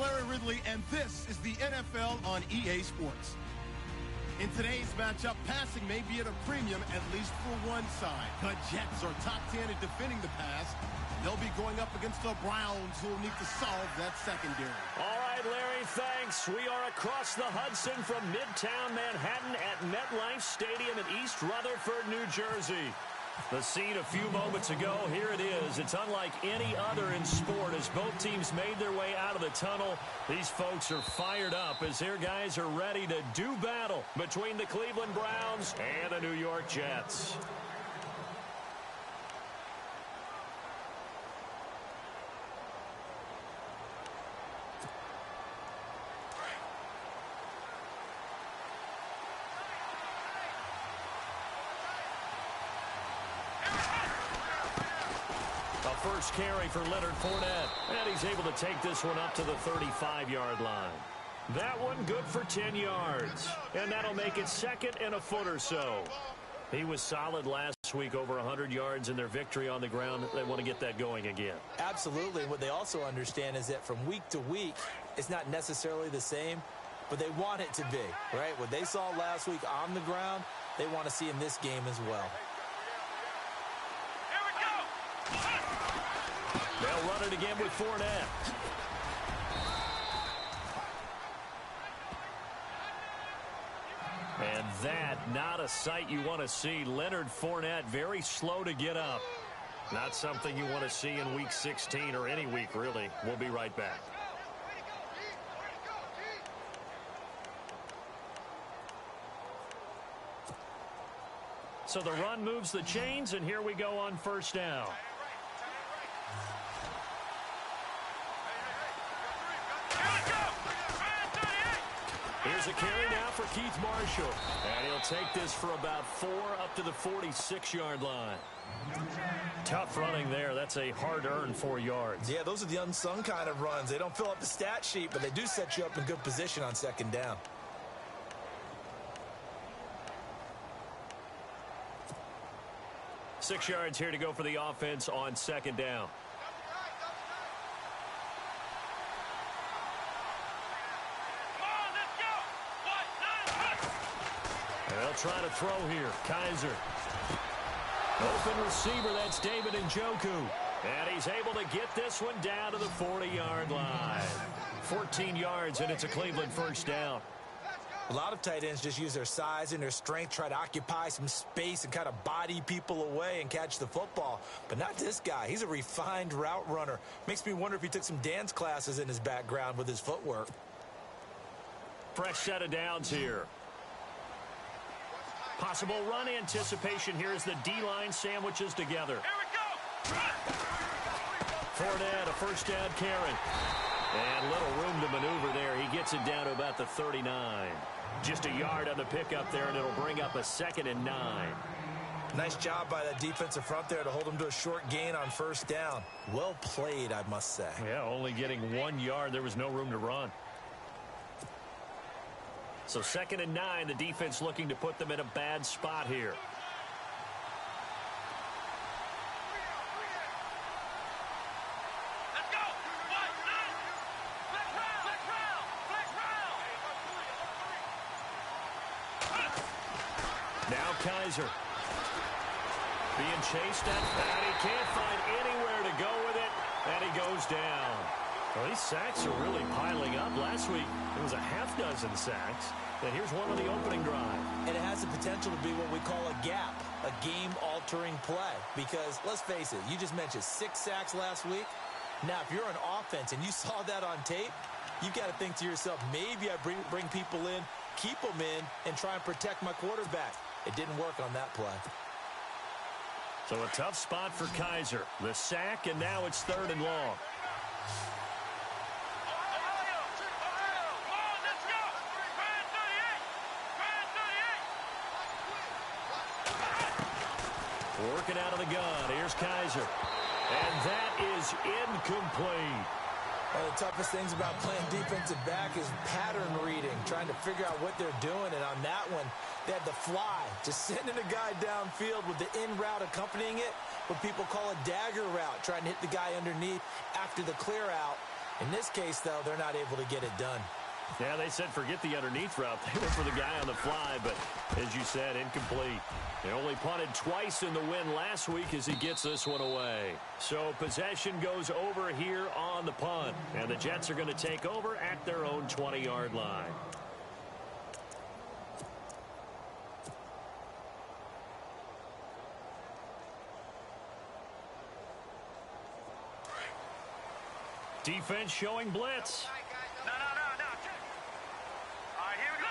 Larry Ridley, and this is the NFL on EA Sports. In today's matchup, passing may be at a premium, at least for one side. The Jets are top 10 at defending the pass. They'll be going up against the Browns, who will need to solve that secondary. All right, Larry, thanks. We are across the Hudson from Midtown Manhattan at MetLife Stadium in East Rutherford, New Jersey. The scene a few moments ago, here it is. It's unlike any other in sport as both teams made their way out of the tunnel. These folks are fired up as their guys are ready to do battle between the Cleveland Browns and the New York Jets. First carry for Leonard Fournette, and he's able to take this one up to the 35-yard line. That one good for 10 yards, and that'll make it second and a foot or so. He was solid last week, over 100 yards in their victory on the ground. They want to get that going again. Absolutely. What they also understand is that from week to week, it's not necessarily the same, but they want it to be, right? What they saw last week on the ground, they want to see in this game as well. They'll run it again with Fournette. And that, not a sight you want to see. Leonard Fournette, very slow to get up. Not something you want to see in Week 16 or any week, really. We'll be right back. So the run moves the chains, and here we go on first down. Here's a carry now for Keith Marshall. And he'll take this for about 4 up to the 46-yard line. Tough running there. That's a hard-earned 4 yards. Yeah, those are the unsung kind of runs. They don't fill up the stat sheet, but they do set you up in good position on second down. Six yards here to go for the offense on second down. They'll try to throw here. Kaiser. Open receiver, that's David Njoku. And he's able to get this one down to the 40-yard line. 14 yards, and it's a Cleveland first down. A lot of tight ends just use their size and their strength, try to occupy some space and kind of body people away and catch the football. But not this guy. He's a refined route runner. Makes me wonder if he took some dance classes in his background with his footwork. Fresh set of downs here. Possible run anticipation here as the D-line sandwiches together. Here we go! Fournette, a first down carry. And little room to maneuver there. He gets it down to about the 39. Just a yard on the pickup there, and it'll bring up a 2nd and 9. Nice job by that defensive front there to hold him to a short gain on first down. Well played, I must say. Yeah, only getting 1 yard. There was no room to run. So 2nd and 9, the defense looking to put them in a bad spot here. Let's go! Now Kaiser. Being chased at, and he can't find anywhere to go with it, and he goes down. Well, these sacks are really piling up. Last week, it was a half-dozen sacks. And here's one on the opening drive. And it has the potential to be what we call a gap, a game-altering play. Because, let's face it, you just mentioned 6 sacks last week. Now, if you're an offense and you saw that on tape, you've got to think to yourself, maybe I bring people in, keep them in, and try and protect my quarterback. It didn't work on that play. So a tough spot for Kaiser. The sack, and now it's 3rd and long. Working out of the gun. Here's Kaiser. And that is incomplete. One of the toughest things about playing defensive back is pattern reading, trying to figure out what they're doing. And on that one, they had the fly, just sending a guy downfield with the in route accompanying it, what people call a dagger route, trying to hit the guy underneath after the clear out. In this case, though, they're not able to get it done. Yeah, they said forget the underneath route. They went for the guy on the fly, but as you said, incomplete. They only punted twice in the win last week as he gets this one away. So possession goes over here on the punt, and the Jets are going to take over at their own 20-yard line. Defense showing blitz. No. All right, here we go.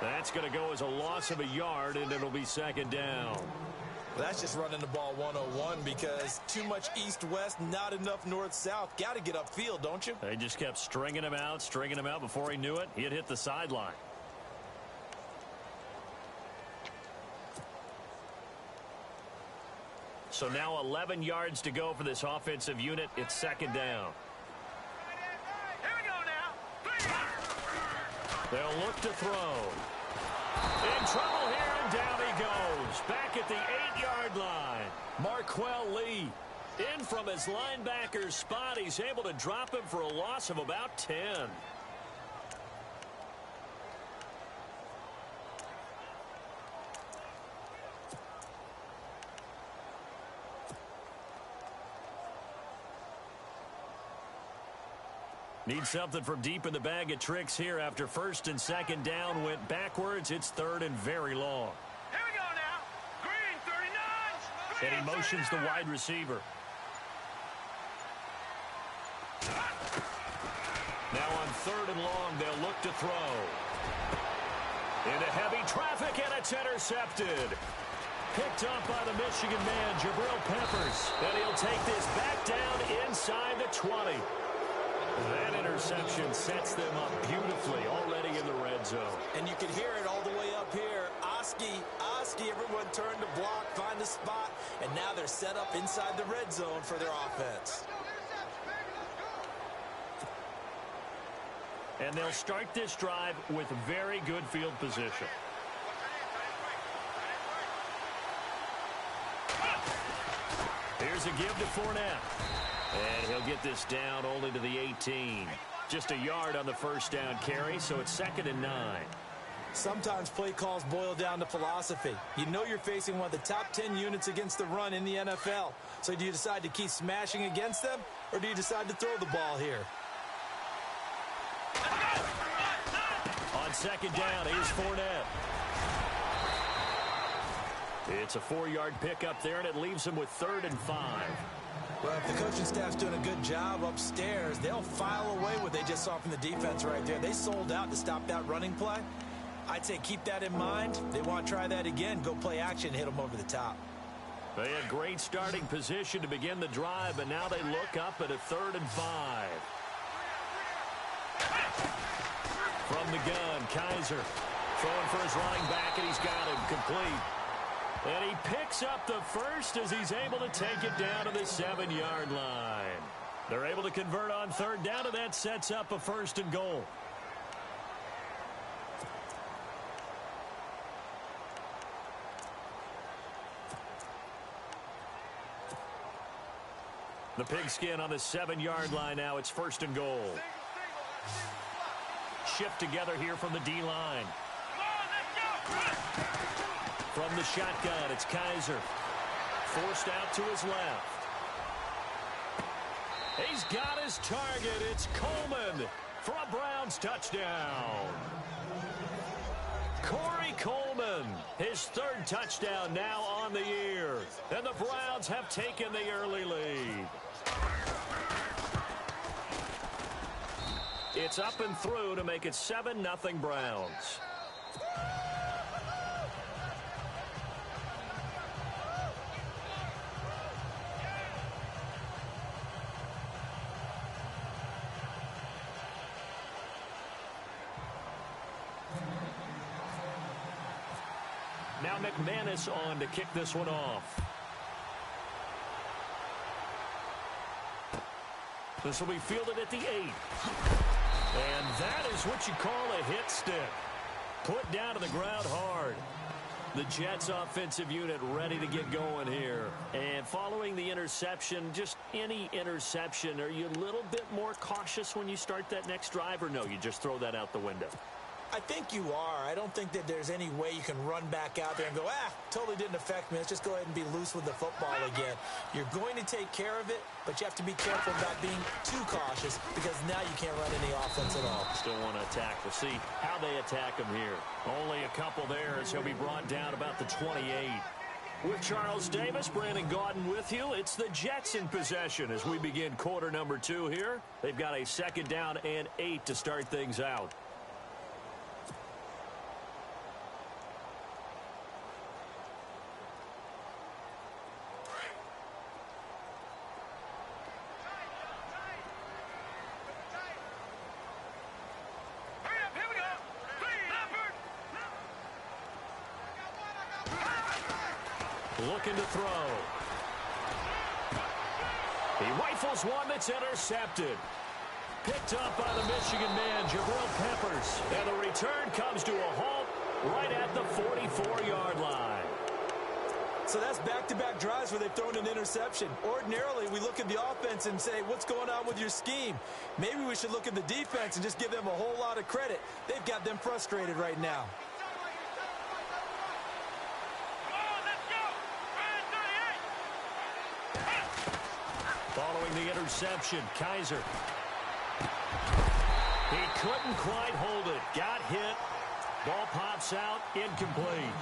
That's going to go as a loss of a yard, and it'll be second down. Well, that's just running the ball 101 because too much east-west, not enough north-south. Got to get upfield, don't you? They just kept stringing him out before he knew it. He had hit the sideline. So now 11 yards to go for this offensive unit. It's second down. Here we go now. They'll look to throw. In trouble here, and down he goes. Back at the 8-yard line. Marquell Lee in from his linebacker's spot. He's able to drop him for a loss of about 10. Need something from deep in the bag of tricks here after first and second down went backwards. It's third and very long. Here we go now. Green, 39. And he motions the wide receiver. Now on third and long, they'll look to throw. Into heavy traffic, and it's intercepted. Picked up by the Michigan man, Jabril Peppers. And he'll take this back down inside the 20. That interception sets them up beautifully already in the red zone. And you can hear it all the way up here. Oski, everyone turned to block, find a spot, and now they're set up inside the red zone for their offense. And they'll start this drive with very good field position. Here's a give to Fournette. And he'll get this down only to the 18. Just a yard on the first down carry, so it's second and 9. Sometimes play calls boil down to philosophy. You know you're facing one of the top 10 units against the run in the NFL. So do you decide to keep smashing against them, or do you decide to throw the ball here? On second down, here's Fournette. It's a 4-yard pickup there, and it leaves him with 3rd and 5. Well, if the coaching staff's doing a good job upstairs, they'll file away what they just saw from the defense right there. They sold out to stop that running play. I'd say keep that in mind. They want to try that again. Go play action, hit them over the top. They had great starting position to begin the drive, but now they look up at a 3rd and 5. From the gun, Kaiser throwing for his running back, and he's got him complete. And he picks up the first as he's able to take it down to the 7-yard line. They're able to convert on third down, and that sets up a 1st and goal. The pigskin on the 7-yard line now. It's 1st and goal. Shift together here from the D-line. From the shotgun, it's Kaiser. Forced out to his left. He's got his target. It's Coleman for a Browns touchdown. Corey Coleman, his 3rd touchdown now on the year. And the Browns have taken the early lead. It's up and through to make it 7-0 Browns. Now McManus on to kick this one off. This will be fielded at the 8. And that is what you call a hit stick. Put down to the ground hard. The Jets offensive unit ready to get going here. And following the interception, just any interception, are you a little bit more cautious when you start that next drive, or no, you just throw that out the window? I think you are. I don't think that there's any way you can run back out there and go, totally didn't affect me. Let's just go ahead and be loose with the football again. You're going to take care of it, but you have to be careful about being too cautious because now you can't run any offense at all. Still want to attack. We'll see how they attack him here. Only a couple there as he'll be brought down about the 28. With Charles Davis, Brandon Gaudin with you. It's the Jets in possession as we begin quarter number 2 here. They've got a 2nd down and 8 to start things out. Looking to throw. He rifles one that's intercepted. Picked up by the Michigan man, Jabril Peppers. And the return comes to a halt right at the 44-yard line. So that's back-to-back drives where they've thrown an interception. Ordinarily, we look at the offense and say, what's going on with your scheme? Maybe we should look at the defense and just give them a whole lot of credit. They've got them frustrated right now. Following the interception, Kaiser. He couldn't quite hold it. Got hit. Ball pops out. Incomplete.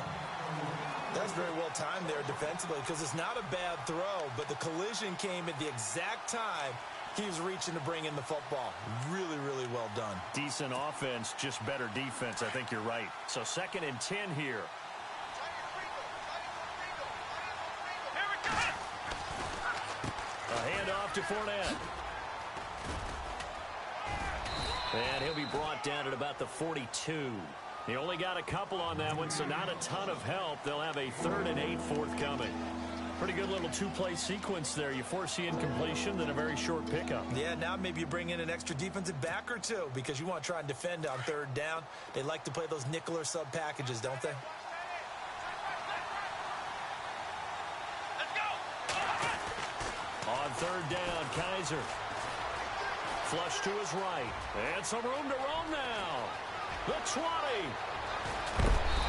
That's very well timed there defensively because it's not a bad throw, but the collision came at the exact time he was reaching to bring in the football. Really, really well done. Decent offense, just better defense. I think you're right. So 2nd and 10 here. A handoff to Fournette. And he'll be brought down at about the 42. He only got a couple on that one, so not a ton of help. They'll have a 3rd and 8 forthcoming. Pretty good little 2-play sequence there. You force the incompletion, then a very short pickup. Yeah, now maybe you bring in an extra defensive back or two because you want to try and defend on 3rd down. They like to play those nickel or sub packages, don't they? On 3rd down, Kaiser. Flush to his right. And some room to roam now. The 20.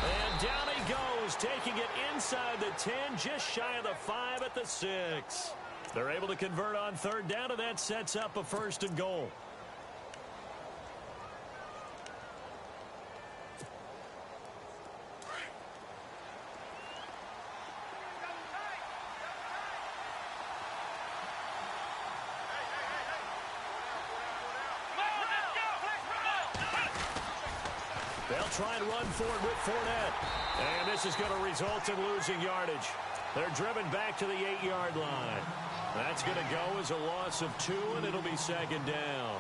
And down he goes, taking it inside the 10, just shy of the 5 at the 6. They're able to convert on 3rd down, and that sets up a 1st and goal. They'll try and run forward with Fournette. And this is going to result in losing yardage. They're driven back to the 8-yard line. That's going to go as a loss of 2, and it'll be 2nd down.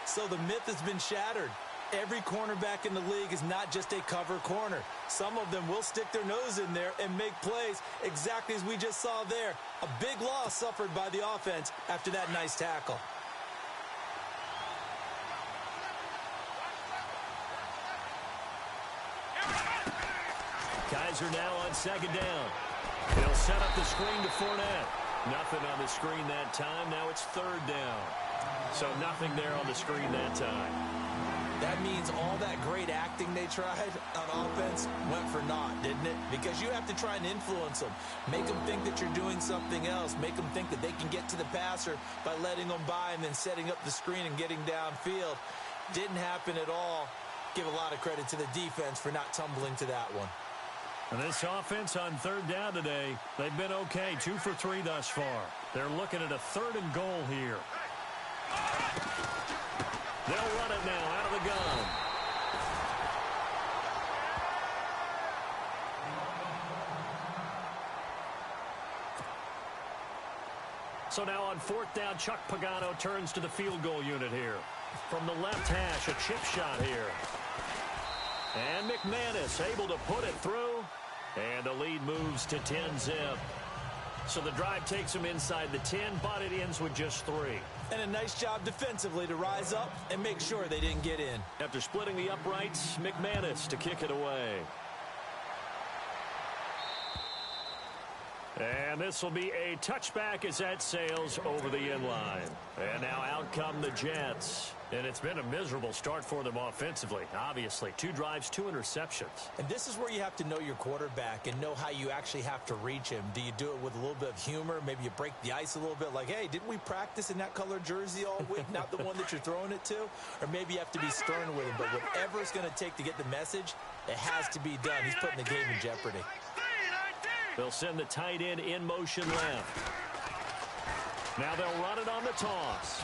So the myth has been shattered. Every cornerback in the league is not just a cover corner. Some of them will stick their nose in there and make plays exactly as we just saw there. A big loss suffered by the offense after that nice tackle. Kaiser now on 2nd down. He'll set up the screen to Fournette. Nothing on the screen that time. Now it's 3rd down. So nothing there on the screen that time. That means all that great acting they tried on offense went for naught, didn't it? Because you have to try and influence them. Make them think that you're doing something else. Make them think that they can get to the passer by letting them by and then setting up the screen and getting downfield. Didn't happen at all. Give a lot of credit to the defense for not tumbling to that one. And this offense on 3rd down today, they've been okay. 2 for 3 thus far. They're looking at a 3rd and goal here. They'll run it now out of the gun. So now on 4th down, Chuck Pagano turns to the field goal unit here. From the left hash, a chip shot here. And McManus able to put it through. And the lead moves to 10-zip. So the drive takes them inside the 10, but it ends with just 3. And a nice job defensively to rise up and make sure they didn't get in. After splitting the uprights, McManus to kick it away. And this will be a touchback as that sails over the inline. And now out come the Jets. And it's been a miserable start for them offensively, obviously. 2 drives, 2 interceptions. And this is where you have to know your quarterback and know how you actually have to reach him. Do you do it with a little bit of humor? Maybe you break the ice a little bit like, hey, didn't we practice in that color jersey all week, not the one that you're throwing it to? Or maybe you have to be stern with him. But whatever it's going to take to get the message, it has to be done. He's putting the game in jeopardy. They'll send the tight end in motion left. Now they'll run it on the toss.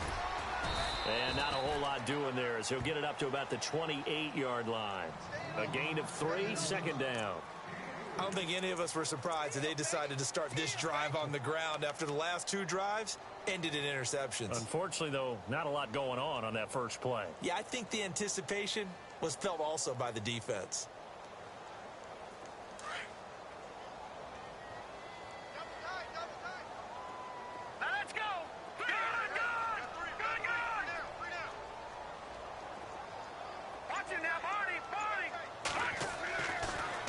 And not a whole lot doing there as he'll get it up to about the 28-yard line. A gain of 3, second down. I don't think any of us were surprised that they decided to start this drive on the ground after the last 2 drives ended in interceptions. Unfortunately, though, not a lot going on that first play. Yeah, I think the anticipation was felt also by the defense.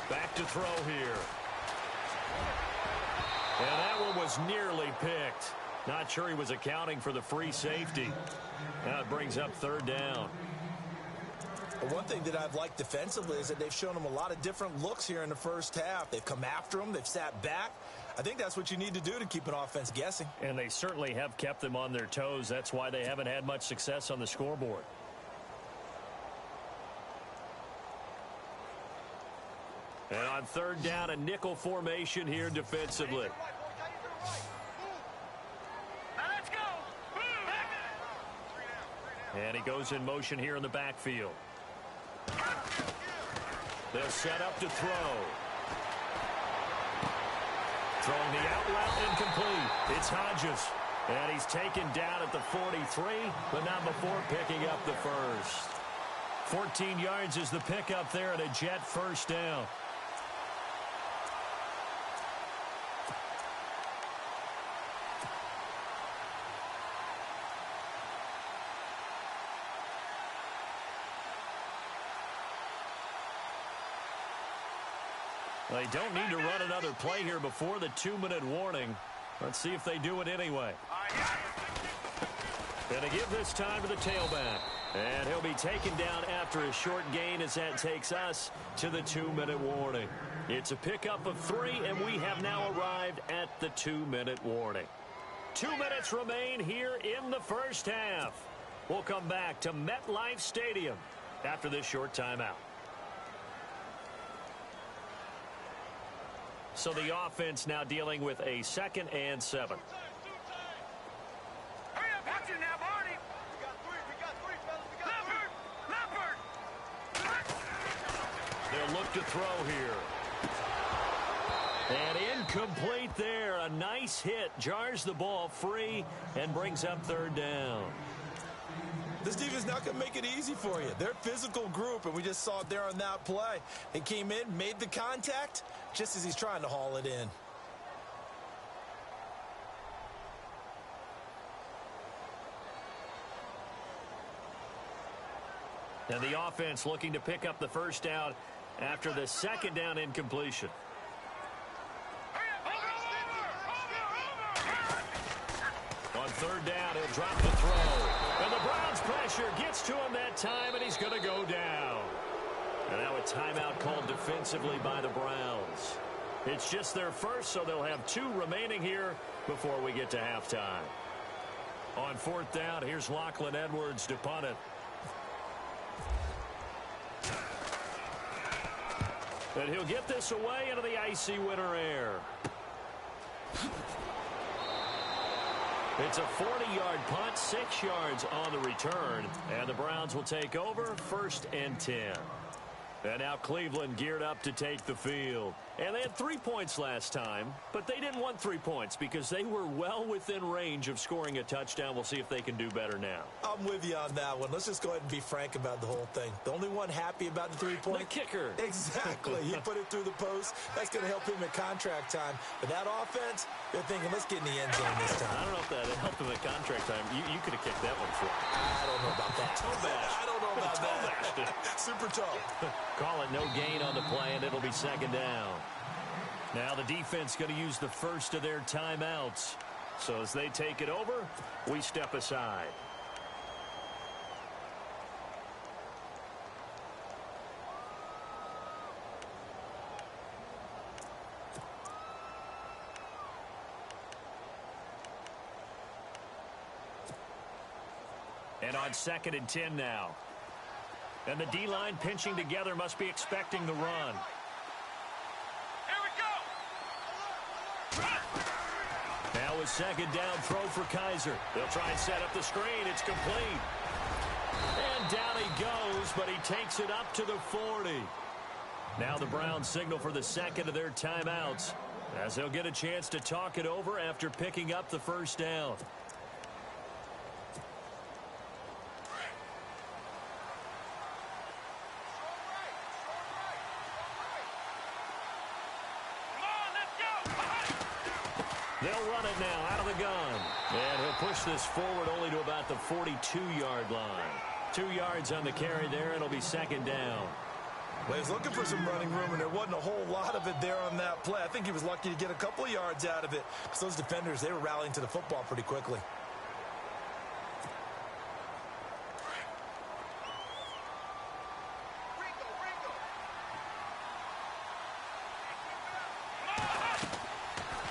Back to throw here. And that one was nearly picked. Not sure he was accounting for the free safety. Now it brings up third down. One thing that I've liked defensively is that they've shown him a lot of different looks here in the first half. They've come after him. They've sat back. I think that's what you need to do to keep an offense guessing. And they certainly have kept them on their toes. That's why they haven't had much success on the scoreboard. And on third down, a nickel formation here defensively. And he goes in motion here in the backfield. They'll set up to throw. Throwing the out route incomplete. It's Hodges. And he's taken down at the 43, but not before picking up the first. 14 yards is the pickup there and a Jet first down. They don't need to run another play here before the 2-minute warning. Let's see if they do it anyway. Gonna give this time to the tailback. And he'll be taken down after a short gain as that takes us to the 2-minute warning. It's a pickup of 3, and we have now arrived at the 2-minute warning. 2 minutes remain here in the first half. We'll come back to MetLife Stadium after this short timeout. So the offense now dealing with a 2nd and 7. Hurry up, watch it now, Barney. We got three, fellas. Leopard. They'll look to throw here. And incomplete there. A nice hit. Jars the ball free and brings up third down. This defense not going to make it easy for you. They're a physical group, and we just saw it there on that play. He came in, made the contact, just as he's trying to haul it in. And the offense looking to pick up the first down after the 2nd down incompletion. On third down, he'll drop the throw. And the Browns pressure gets to him that time, and he's going to go down. And now a timeout called defensively by the Browns. It's just their first, so they'll have 2 remaining here before we get to halftime. On 4th down, here's Lachlan Edwards to punt it. And he'll get this away into the icy winter air. It's a 40-yard punt, 6 yards on the return. And the Browns will take over 1st and 10. And now Cleveland geared up to take the field. And they had 3 points last time, but they didn't want 3 points because they were well within range of scoring a touchdown. We'll see if they can do better now. I'm with you on that one. Let's just go ahead and be frank about the whole thing. The only one happy about the 3-point? The kicker. Exactly. He put it through the post. That's going to help him at contract time. But that offense, they're thinking, let's get in the end zone this time. I don't know if that helped him at contract time. You could have kicked that one for him. I don't know about that. Toe bash. I don't know about that. Super toe. Call it no gain on the play, and it'll be 2nd down. Now the defense going to use the first of their timeouts. So as they take it over, we step aside. And on 2nd and 10 now. And the D-line pinching together must be expecting the run. Here we go. Now a 2nd down throw for Kaiser. They'll try and set up the screen. It's complete. And down he goes, but he takes it up to the 40. Now the Browns signal for the 2nd of their timeouts, as they'll get a chance to talk it over after picking up the first down. They'll run it now out of the gun. And he'll push this forward only to about the 42-yard line. 2 yards on the carry there. It'll be 2nd down. Well, he was looking for some running room, and there wasn't a whole lot of it there on that play. I think he was lucky to get a couple of yards out of it, because those defenders, they were rallying to the football pretty quickly.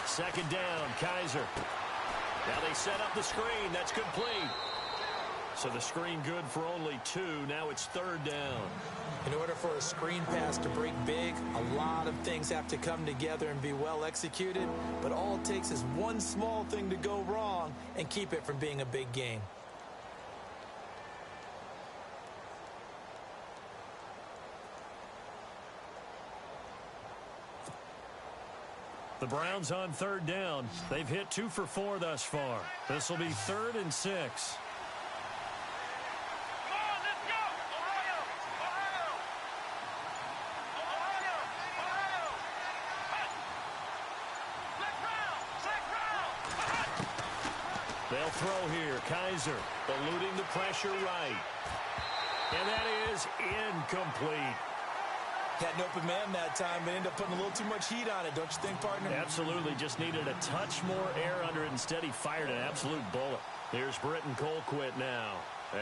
Second down, Kaiser. Now they set up the screen. That's complete. So the screen good for only 2. Now it's 3rd down. In order for a screen pass to break big, a lot of things have to come together and be well executed. But all it takes is one small thing to go wrong and keep it from being a big gain. The Browns on 3rd down. They've hit 2 for 4 thus far. This will be 3rd and 6. Come on, let's go. Ohio. They'll throw here. Kaiser eluding the pressure right. And that is incomplete. Had an open man that time, but ended up putting a little too much heat on it, don't you think, partner? Absolutely. Just needed a touch more air under it. Instead, he fired an absolute bullet. Here's Britton Colquitt now,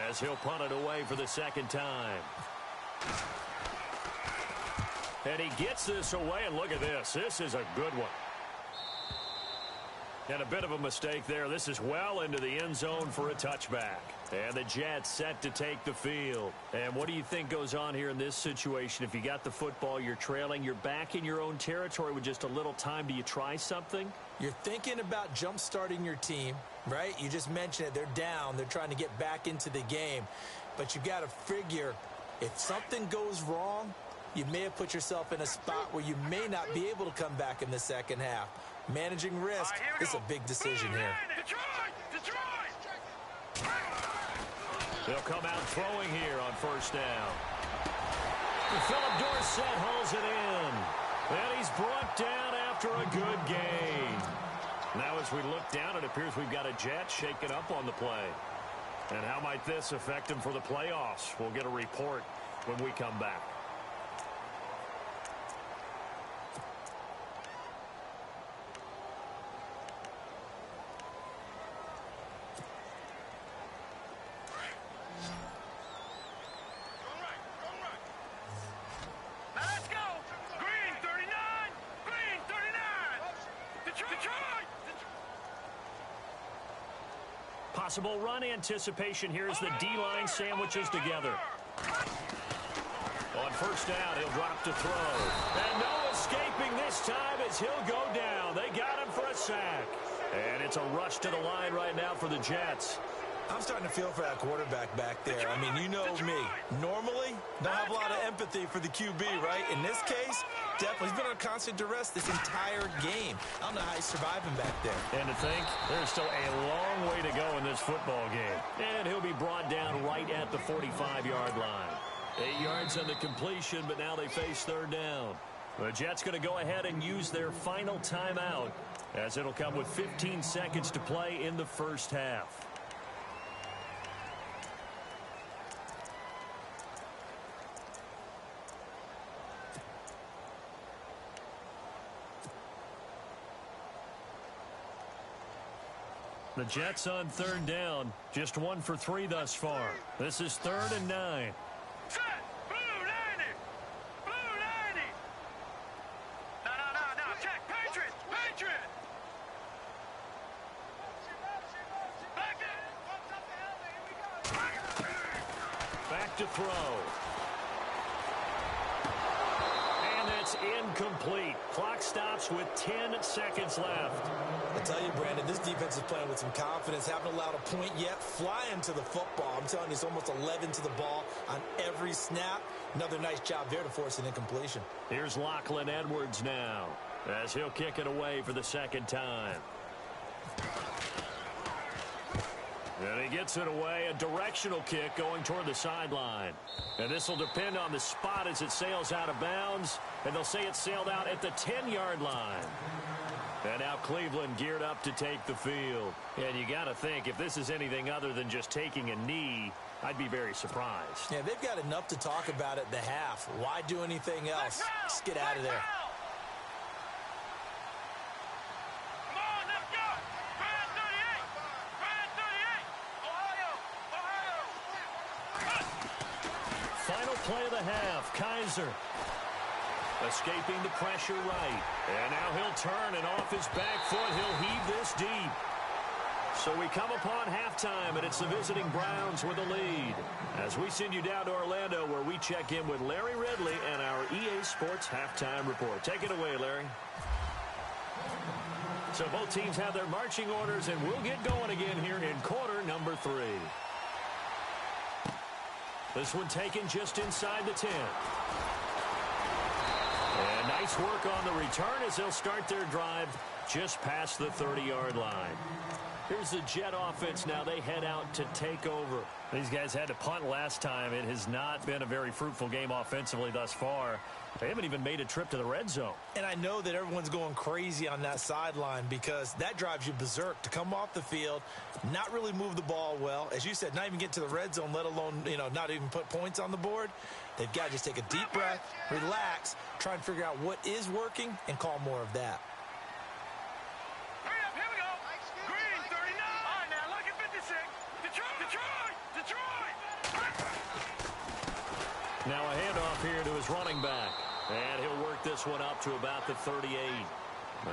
as he'll punt it away for the 2nd time. And he gets this away, and look at this. This is a good one. And a bit of a mistake there. This is well into the end zone for a touchback. And the Jets set to take the field. And what do you think goes on here in this situation? If you got the football, you're trailing, you're back in your own territory with just a little time. Do you try something? You're thinking about jump-starting your team, right? You just mentioned it. They're down. They're trying to get back into the game. But you got to figure, if something goes wrong, you may have put yourself in a spot where you may not be able to come back in the second half. Managing risk is a big decision here. Detroit! They'll come out throwing here on 1st down. Philip Dorsett hauls it in. And he's brought down after a good gain. Now as we look down, it appears we've got a Jet shaken up on the play. And how might this affect him for the playoffs? We'll get a report when we come back. Possible run anticipation here as the D-line sandwiches together. On 1st down, he'll drop to throw. And no escaping this time as he'll go down. They got him for a sack. And it's a rush to the line right now for the Jets. I'm starting to feel for that quarterback back there. I mean, you know me. Normally, don't have a lot of empathy for the QB, right? In this case, definitely. He's been on constant duress this entire game. I don't know how he's surviving back there. And to think, there's still a long way to go in this football game. And he'll be brought down right at the 45-yard line. 8 yards on the completion, but now they face 3rd down. The Jets going to go ahead and use their final timeout, as it'll come with 15 seconds to play in the first half. The Jets on third down. Just 1 for 3 thus far. This is 3rd and 9. Set. Blue 90. Blue 90. No. Check. Patriot. Back to throw. And that's incomplete. Clock stops with 10 seconds left. I tell you, Brandon, this defense is playing with some confidence. Haven't allowed a point yet. Flying to the football. I'm telling you, it's almost 11 to the ball on every snap. Another nice job there to force an incompletion. Here's Lachlan Edwards now, as he'll kick it away for the second time. And he gets it away, a directional kick going toward the sideline. And this will depend on the spot as it sails out of bounds. And they'll say it sailed out at the 10-yard line. And now Cleveland geared up to take the field. And you got to think, if this is anything other than just taking a knee, I'd be very surprised. Yeah, they've got enough to talk about at the half. Why do anything else? Just get out of there. Come on, let's go. Brand 38. Final play of the half, Kaiser. Escaping the pressure right. And now he'll turn, and off his back foot, he'll heave this deep. So we come upon halftime, and it's the visiting Browns with a lead. As we send you down to Orlando, where we check in with Larry Ridley and our EA Sports Halftime Report. Take it away, Larry. So both teams have their marching orders, and we'll get going again here in quarter number 3. This one taken just inside the 10. And nice work on the return as they'll start their drive just past the 30-yard line. Here's the Jet offense now. They head out to take over. These guys had to punt last time. It has not been a very fruitful game offensively thus far. They haven't even made a trip to the red zone. And I know that everyone's going crazy on that sideline because that drives you berserk to come off the field, not really move the ball well. As you said, not even get to the red zone, let alone, not even put points on the board. They've got to just take a deep breath, relax, try and figure out what is working, and call more of that. Hurry up, here we go. Green 39. All right, now look at 56. Detroit. Now a handoff here to his running back. And he'll work this one up to about the 38.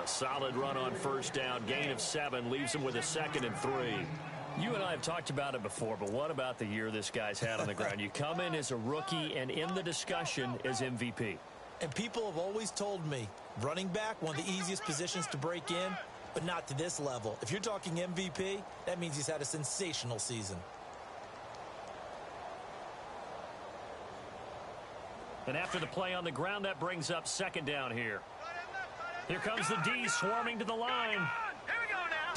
A solid run on first down. Gain of 7 leaves him with a 2nd and 3. You and I have talked about it before, but what about the year this guy's had on the ground? You come in as a rookie and in the discussion as MVP. And people have always told me, running back, one of the easiest positions to break in, but not to this level. If you're talking MVP, that means he's had a sensational season. And after the play on the ground, that brings up 2nd down here. Here comes the D swarming to the line. Here we go now.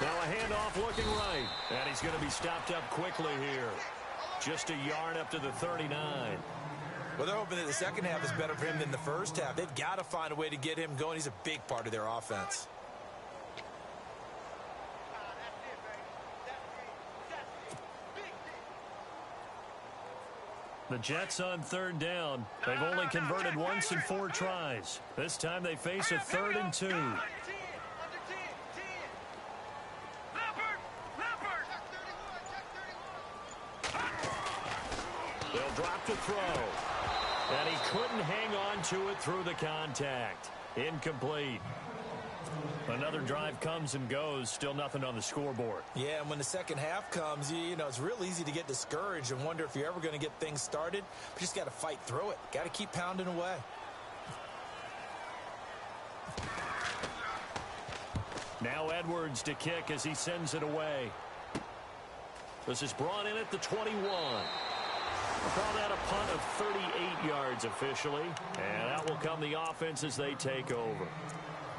Now a handoff looking right. And he's going to be stopped up quickly here. Just a yard up to the 39. Well, they're hoping that the second half is better for him than the first half. They've got to find a way to get him going. He's a big part of their offense. The Jets on 3rd down. They've only converted once in 4 tries. This time they face a 3rd and 2. They'll drop to throw. And he couldn't hang on to it through the contact. Incomplete. Another drive comes and goes. Still nothing on the scoreboard. Yeah, and when the second half comes, it's real easy to get discouraged and wonder if you're ever going to get things started. You just got to fight through it. Got to keep pounding away. Now Edwards to kick as he sends it away. This is brought in at the 21. We'll call that a punt of 38 yards officially. And out will come the offense as they take over.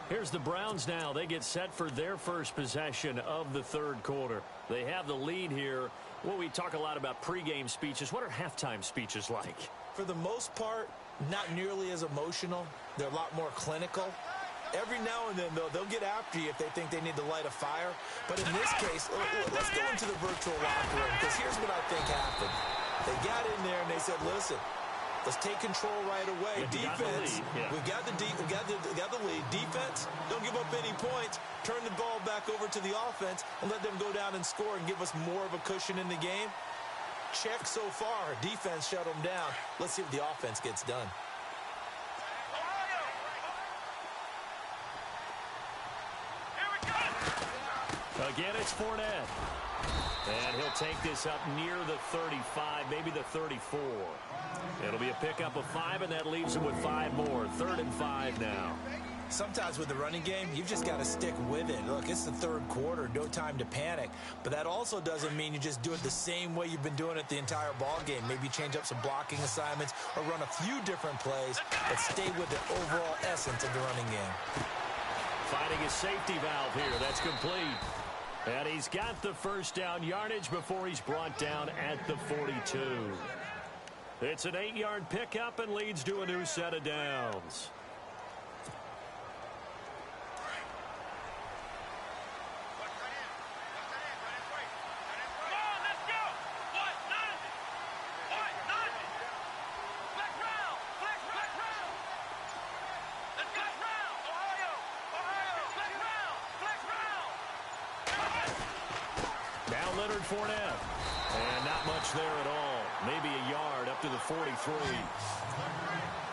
Here's the Browns now. They get set for their first possession of the 3rd quarter. They have the lead here. Well, we talk a lot about pregame speeches. What are halftime speeches like? For the most part, not nearly as emotional. They're a lot more clinical. Every now and then, though, they'll get after you if they think they need to light a fire. But in this case, let's go into the virtual locker room, because here's what I think happened. They got in there and they said, listen, Let's take control right away. Defense, we've got the lead. Defense, don't give up any points. Turn the ball back over to the offense and let them go down and score and give us more of a cushion in the game. Check so far. Defense shut them down. Let's see what the offense gets done. Again, it's Fournette. And he'll take this up near the 35, maybe the 34. It'll be a pickup of 5, and that leaves him with 5 more. 3rd and 5 now. Sometimes with the running game, you've just got to stick with it. Look, it's the 3rd quarter, no time to panic. But that also doesn't mean you just do it the same way you've been doing it the entire ball game. Maybe change up some blocking assignments or run a few different plays, but stay with the overall essence of the running game. Finding a safety valve here. That's complete. And he's got the first down yardage before he's brought down at the 42. It's an 8-yard pickup and leads to a new set of downs. Fournette. And not much there at all. Maybe a yard up to the 43.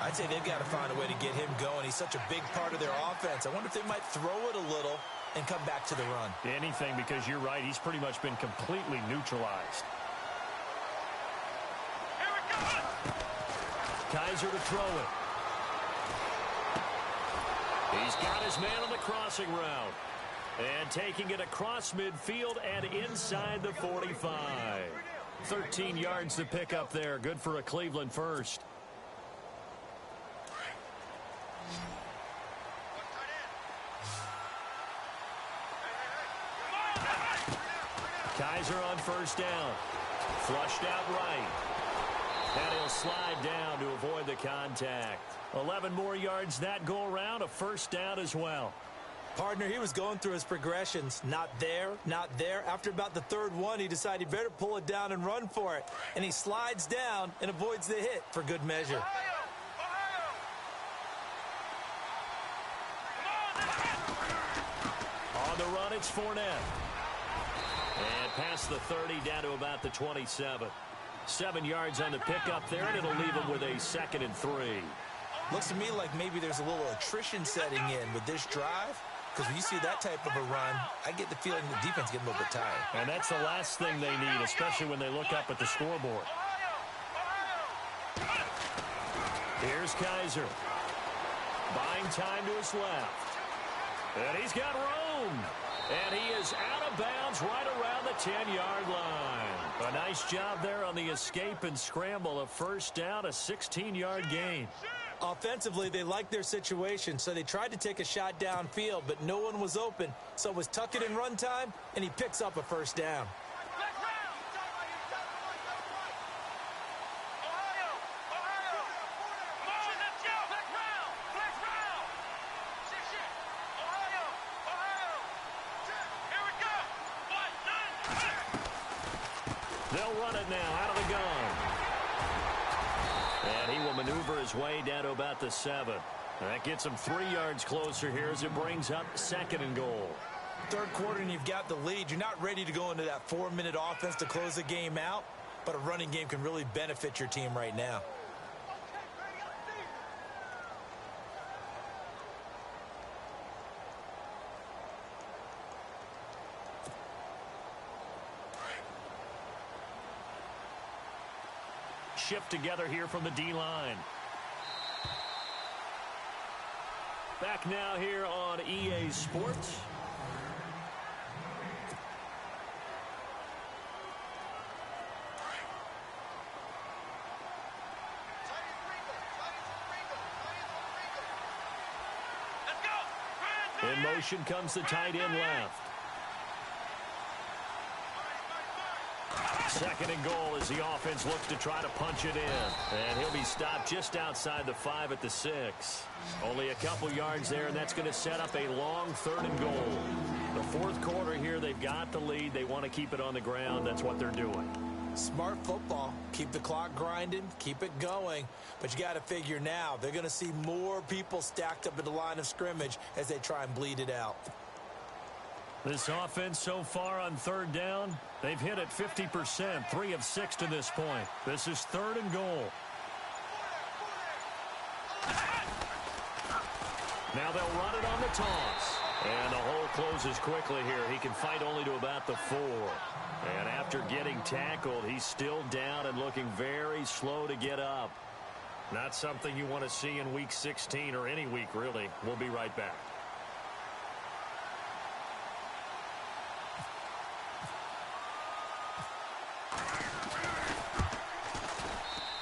I'd say they've got to find a way to get him going. He's such a big part of their offense. I wonder if they might throw it a little and come back to the run. Anything, because you're right. He's pretty much been completely neutralized. Here we go. Kaiser to throw it. He's got his man on the crossing route. And taking it across midfield and inside the 45. 13 yards to pick up there. Good for a Cleveland first. Kaiser on first down. Flushed out right. And he'll slide down to avoid the contact. 11 more yards that go around. A first down as well. Partner, he was going through his progressions. Not there, not there. After about the 3rd one, he decided he better pull it down and run for it. And he slides down and avoids the hit for good measure. On the run, it's Fournette. And past the 30, down to about the 27. 7 yards on the pickup there, and it'll leave him with a 2nd and 3. Looks to me like maybe there's a little attrition setting in with this drive. Because when you see that type of a run, I get the feeling the defense getting a little bit tired. And that's the last thing they need, especially when they look up at the scoreboard. Here's Kaiser. Buying time to his left. And he's got room. And he is out of bounds right around the 10-yard line. A nice job there on the escape and scramble. A first down, a 16-yard gain. Offensively, they liked their situation, so they tried to take a shot downfield, but no one was open. So it was tuck it in run time, and he picks up a first down. They'll run it now out of the gun. And he will maneuver his way down to about the 7. That gets him 3 yards closer here as it brings up 2nd and goal. 3rd quarter and you've got the lead. You're not ready to go into that 4-minute offense to close the game out, but a running game can really benefit your team right now. Shift together here from the D-line. Back now here on EA Sports. In motion comes the tight end left. 2nd and goal as the offense looks to try to punch it in. And he'll be stopped just outside the 5 at the 6. Only a couple yards there, and that's going to set up a long 3rd and goal. The 4th quarter here, they've got the lead. They want to keep it on the ground. That's what they're doing. Smart football. Keep the clock grinding, keep it going. But you got to figure now, they're going to see more people stacked up at the line of scrimmage as they try and bleed it out. This offense so far on third down, they've hit it 50%, 3 of 6 to this point. This is 3rd and goal. Now they'll run it on the toss. And the hole closes quickly here. He can fight only to about the 4. And after getting tackled, he's still down and looking very slow to get up. Not something you want to see in Week 16 or any week, really. We'll be right back.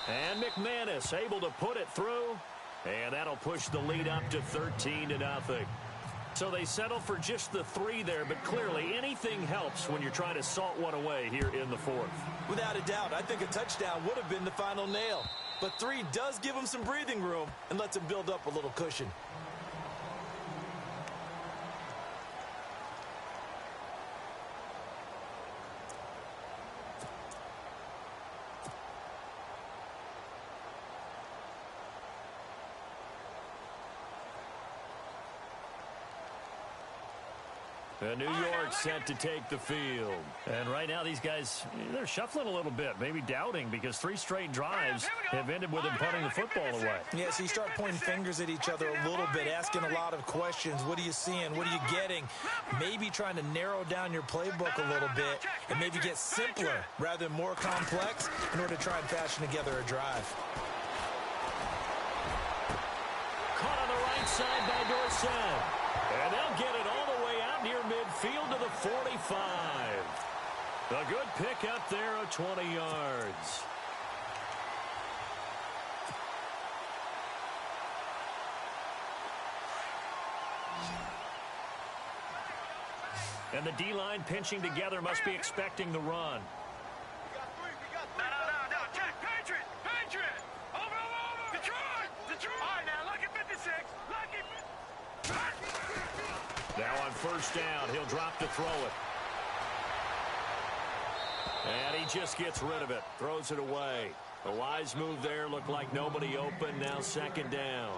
And McManus able to put it through. And that'll push the lead up to 13-0. So they settle for just the 3 there, but clearly anything helps when you're trying to salt one away here in the 4th. Without a doubt, I think a touchdown would have been the final nail. But 3 does give them some breathing room and lets them build up a little cushion. New York set to take the field. And right now these guys, they're shuffling a little bit, maybe doubting, because 3 straight drives have ended with them punting the football away. Yeah, so you start pointing fingers at each other a little bit, asking a lot of questions. What are you seeing? What are you getting? Maybe trying to narrow down your playbook a little bit and maybe get simpler rather than more complex in order to try and fashion together a drive. Caught on the right side by Dorsett. And they'll get it all the way out near midfield to the 45. A good pick up there of 20 yards. And the D-line pinching together must be expecting the run. No, check, Patriot! Over! Detroit! All right, now, lucky 56, lucky... Now on first down, he'll drop to throw it. And he just gets rid of it, throws it away. A wise move there, looked like nobody open, now 2nd down.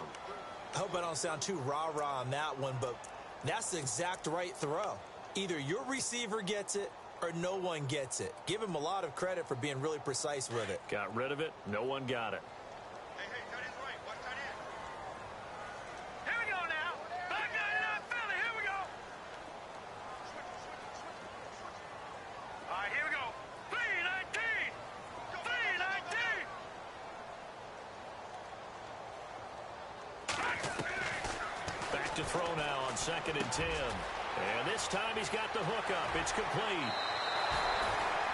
I hope I don't sound too rah-rah on that one, but that's the exact right throw. Either your receiver gets it or no one gets it. Give him a lot of credit for being really precise with it. Got rid of it, no one got it. Hey, tight end's right. Watch tight end. Here we go now. Back 99 Philly. Here we go. All right, here we go. 319. 319. Back to throw now on 2nd and 10. And this time he's got the hook up. It's complete.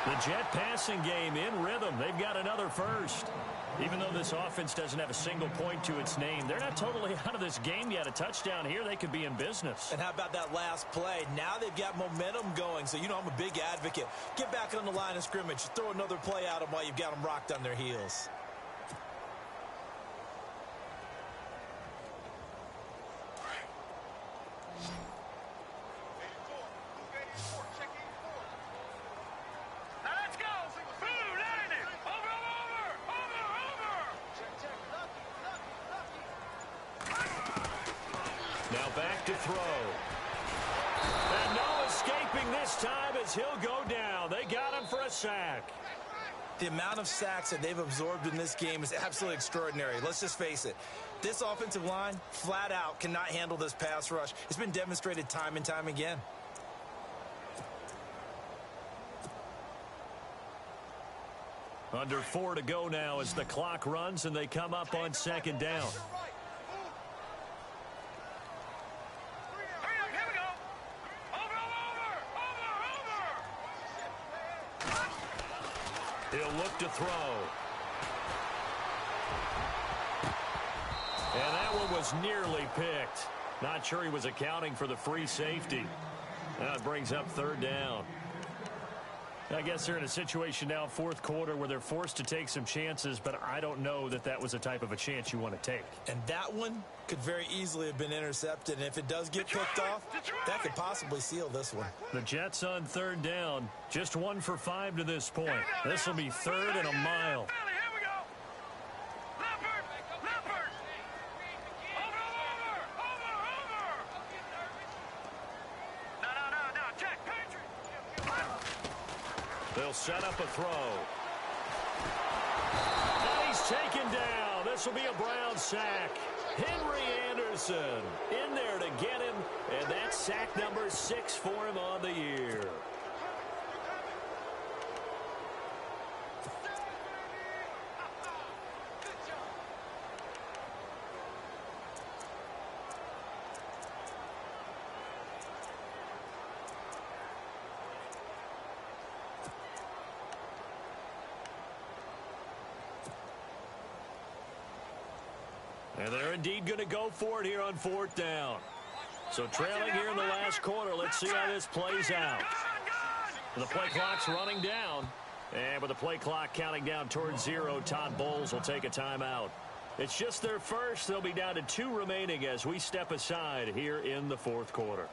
The Jet passing game in rhythm. They've got another first. Even though this offense doesn't have a single point to its name, they're not totally out of this game yet. A touchdown here, they could be in business. And how about that last play? Now they've got momentum going. So, you know, I'm a big advocate. Get back on the line of scrimmage. Throw another play at them while you've got them rocked on their heels. Now back to throw. And no escaping this time as he'll go down. They got him for a sack. The amount of sacks that they've absorbed in this game is absolutely extraordinary. Let's just face it. This offensive line, flat out, cannot handle this pass rush. It's been demonstrated time and time again. Under 4 to go now as the clock runs and they come up on 2nd down. He'll look to throw. And that one was nearly picked. Not sure he was accounting for the free safety. Now it brings up 3rd down. I guess they're in a situation now, fourth quarter, where they're forced to take some chances, but I don't know that that was the type of a chance you want to take. And that one could very easily have been intercepted, and if it does get picked off, that could possibly seal this one. The Jets on third down, just 1 for 5 to this point. This will be third and a mile. They'll set up a throw. And he's taken down. This will be a Brown sack. Henry Anderson in there to get him, and that's sack number 6 for him on the year. And they're indeed going to go for it here on fourth down. So trailing here in the last quarter, let's see how this plays out. The play clock's running down. And with the play clock counting down towards 0, Todd Bowles will take a timeout. It's just their first. They'll be down to 2 remaining as we step aside here in the fourth quarter.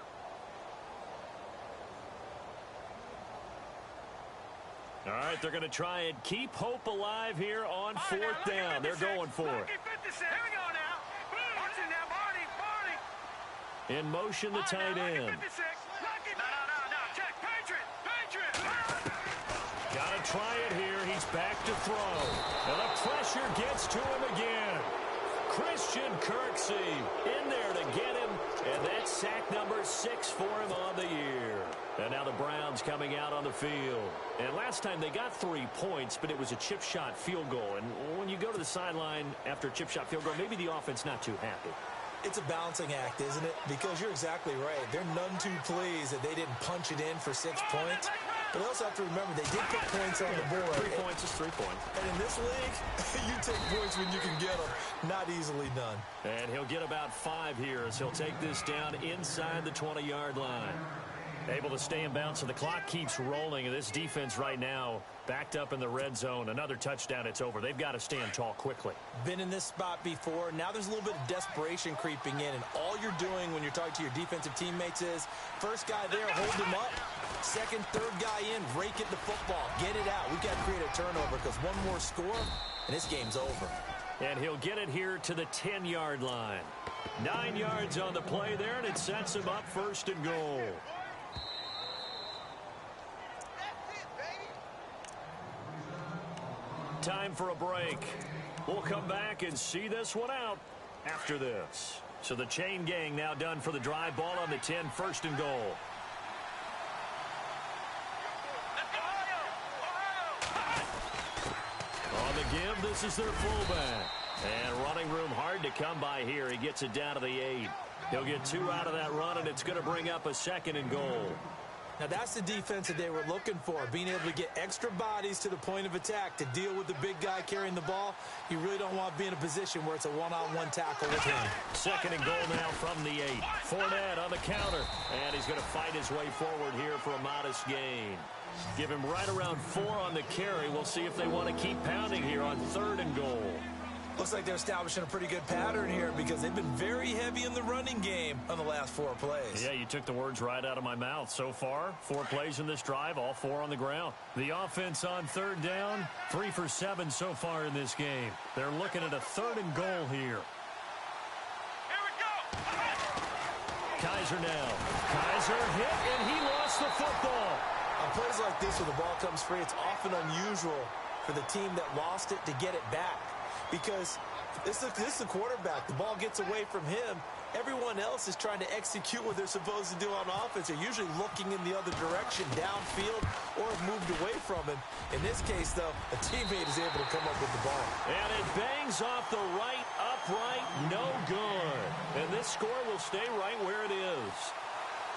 All right, they're going to try and keep hope alive here on fourth down. They're going for it. In motion, the tight end. Got to try it here. He's back to throw. And the pressure gets to him again. Christian Kirksey in there to get him. And that's sack number 6 for him on the year. And now the Browns coming out on the field. And last time they got 3 points, but it was a chip shot field goal. And when you go to the sideline after a chip shot field goal, maybe the offense not too happy. It's a balancing act, isn't it? Because you're exactly right. They're none too pleased that they didn't punch it in for 6 points. But they also have to remember they did put points on the board. 3 points is 3 points. And in this league, you take points when you can get them. Not easily done. And he'll get about 5 here as he'll take this down inside the 20-yard line. Able to stay in bounds, so the clock keeps rolling. And this defense right now backed up in the red zone. Another touchdown, it's over. They've got to stand tall quickly. Been in this spot before. Now there's a little bit of desperation creeping in. And all you're doing when you're talking to your defensive teammates is, first guy there, hold him up. Second, third guy in, rake at the football. Get it out. We've got to create a turnover because one more score, and this game's over. And he'll get it here to the 10-yard line. 9 yards on the play there, and it sets him up first and goal. Time for a break. We'll come back and see this one out after this. So the chain gang now done for the drive. Ball on the 10, first and goal. On the give, this is their fullback. And running room hard to come by here. He gets it down to the 8. He'll get 2 out of that run, and it's going to bring up a second and goal. Now, that's the defense that they were looking for, being able to get extra bodies to the point of attack to deal with the big guy carrying the ball. You really don't want to be in a position where it's a one-on-one tackle with him. Second and goal now from the 8. Fournette on the counter, and he's going to fight his way forward here for a modest gain. Give him right around 4 on the carry. We'll see if they want to keep pounding here on third and goal. Looks like they're establishing a pretty good pattern here because they've been very heavy in the running game on the last 4 plays. Yeah, you took the words right out of my mouth. So far, 4 plays in this drive, all 4 on the ground. The offense on third down, 3 for 7 so far in this game. They're looking at a third and goal here. Here we go. Kaiser now. Kaiser hit, and he lost the football. On plays like this where the ball comes free, it's often unusual for the team that lost it to get it back. Because this is the quarterback. The ball gets away from him. Everyone else is trying to execute what they're supposed to do on offense. They're usually looking in the other direction, downfield, or have moved away from him. In this case, though, a teammate is able to come up with the ball. And it bangs off the right upright, no good. And this score will stay right where it is.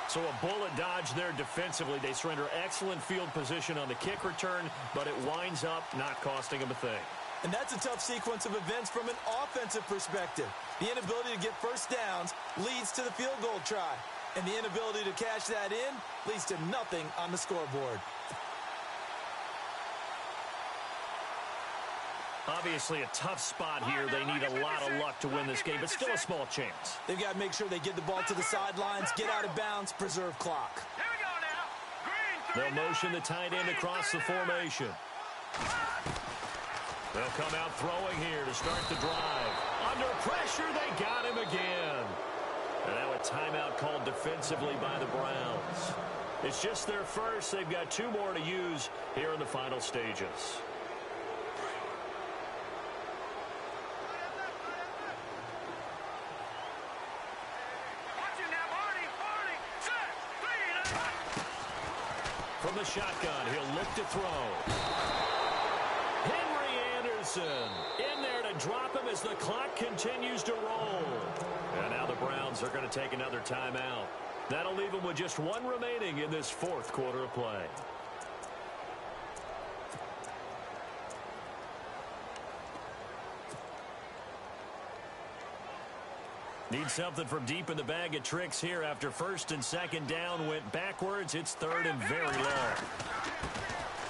So a bullet dodge there defensively. They surrender excellent field position on the kick return, but it winds up not costing them a thing. And that's a tough sequence of events from an offensive perspective. The inability to get first downs leads to the field goal try. And the inability to cash that in leads to nothing on the scoreboard. Obviously a tough spot here. They need a lot of luck to win this game, but still a small chance. They've got to make sure they get the ball to the sidelines, get out of bounds, preserve clock. Here we go now. Green, They'll motion the tight end across the formation. They'll come out throwing here to start the drive. Under pressure, they got him again. And now a timeout called defensively by the Browns. It's just their first. They've got 2 more to use here in the final stages. From the shotgun, he'll look to throw. Henry Anderson in there to drop him as the clock continues to roll. And now the Browns are going to take another timeout. That'll leave them with just 1 remaining in this 4th quarter of play. Need something from deep in the bag of tricks here after 1st and 2nd down went backwards. It's 3rd and very long.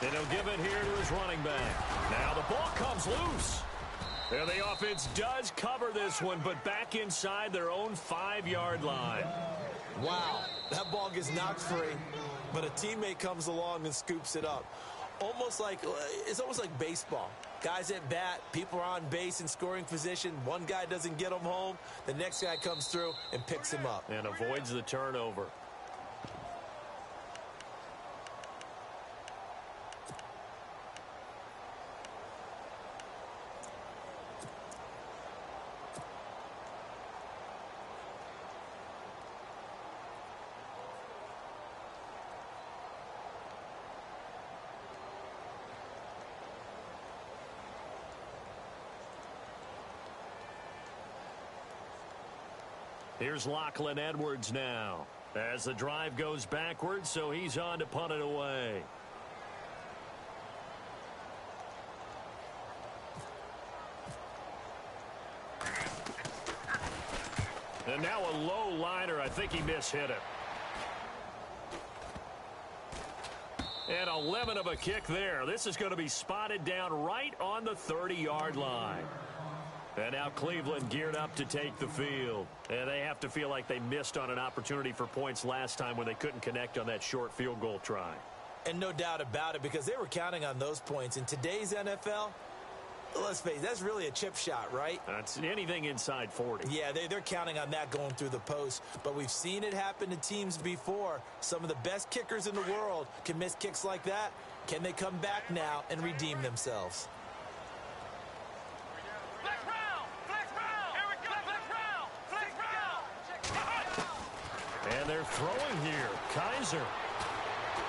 And he'll give it here to his running back. Now the ball comes loose. And the offense does cover this one, but back inside their own 5-yard line. Wow, that ball gets knocked free, but a teammate comes along and scoops it up. It's almost like baseball. Guys at bat, people are on base in scoring position. One guy doesn't get him home. The next guy comes through and picks him up. And avoids the turnover. Here's Lachlan Edwards now as the drive goes backwards, so he's on to punt it away. And now a low liner. I think he mishit it. And a lemon of a kick there. This is going to be spotted down right on the 30-yard line. And now Cleveland geared up to take the field. And they have to feel like they missed on an opportunity for points last time when they couldn't connect on that short field goal try. And no doubt about it, because they were counting on those points. In today's NFL, let's face it, that's really a chip shot, right? That's anything inside 40. Yeah, they're counting on that going through the post. But we've seen it happen to teams before. Some of the best kickers in the world can miss kicks like that. Can they come back now and redeem themselves? And they're throwing here. Kaiser.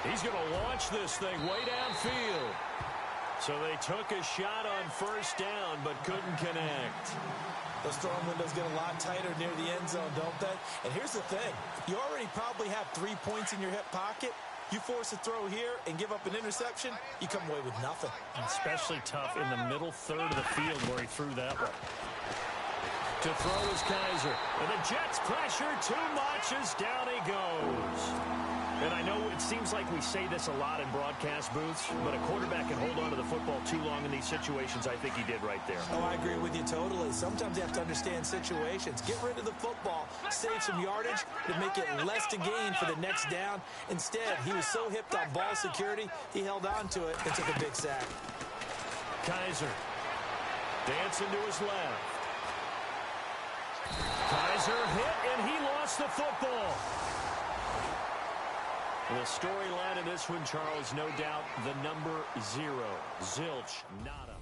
He's going to launch this thing way downfield. So they took a shot on 1st down, but couldn't connect. Those throwing windows get a lot tighter near the end zone, don't they? And here's the thing. You already probably have 3 points in your hip pocket. You force a throw here and give up an interception, you come away with nothing. Especially tough in the middle third of the field where he threw that one. To throw is Kaiser. And the Jets pressure too much as down he goes. And I know it seems like we say this a lot in broadcast booths, but a quarterback can hold on to the football too long in these situations. I think he did right there. Oh, I agree with you totally. Sometimes you have to understand situations. Get rid of the football, save some yardage to make it less to gain for the next down. Instead, he was so hipped on ball security, he held on to it and took a big sack. Kaiser dancing to his left. Kaiser hit, and he lost the football. The storyline in this one, Charles, no doubt the number 0, zilch, nada.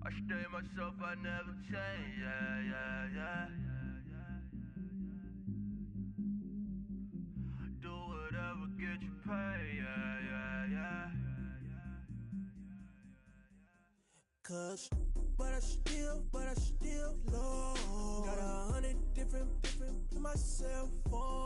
I stay myself, I never change, yeah. Do whatever, get you paid, yeah. Cause, but I still low. Got 100 different to myself on.